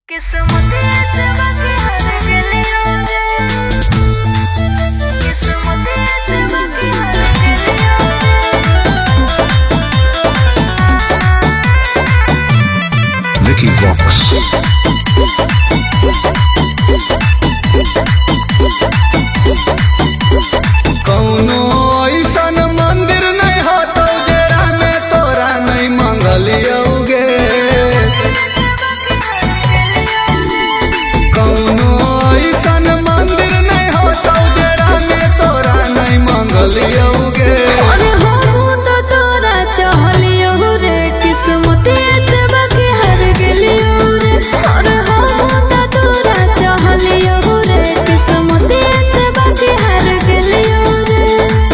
Vicky Vox. कौनो ऐसन मंदिर नहीं होतो जेरा में तोरा नहीं मंगलियोगे। कौनो ऐसन मंदिर नहीं होतो जेरा में तोरा नहीं मंगलियोगे। अरे हो तो तोरा चाहलियो रे किस्मत से बाकी हर गेलियो रे। अरे हो तो तोरा चाहलियो रे किस्मत से बाकी हर गेलियो रे।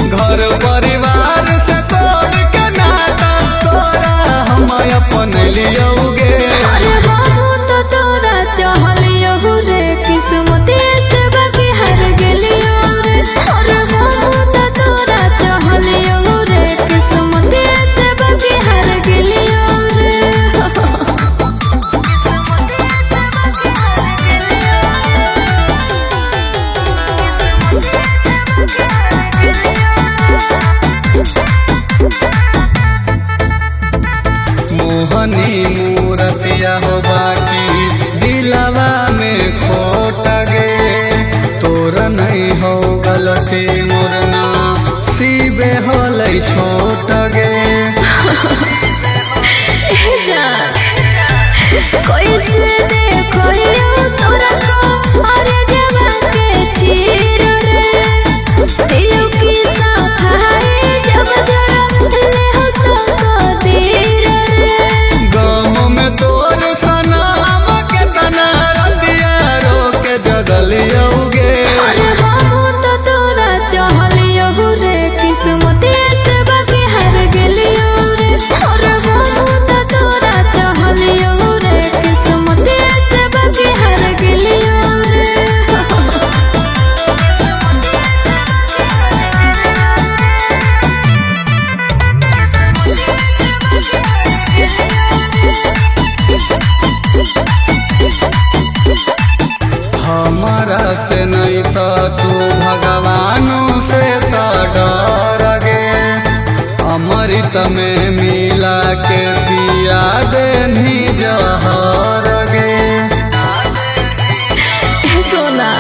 घर परिवार से तोड़ के नाता तोरा हम अपन लियोगे। अरे हो तो तोरा चाहलियो रे किस्मत से बाकी हर गेलियो रे। अरे हो तो तोरा चाहलियो रे किस्मत से बाकी हर गेलियो रे। मोहनी मूरतिया हो बाकी दिलवा में खोट गे। तोर नहीं हो गलती मुरना सीबे होलै छोट गे। कोई से देखो यो तोरा को अरे जवा के चीर रे। दिल की सफाई जब जरा ले हो तो दीर रे। गाँव में तोर सनाम के तना रतिया रो के जगलियोगे। अरे हो तो तोरा चाहलियो रे किस्मत से बाकी हर गेलियो रे। अरे हो तो तोरा चाहलियो रे किस्मत से बाकी हर गेलियो रे। हमारा से नहीं तो तू भगवानों से तो डर गे। अमृत में मिला के पिया देनी जहर गे। सोना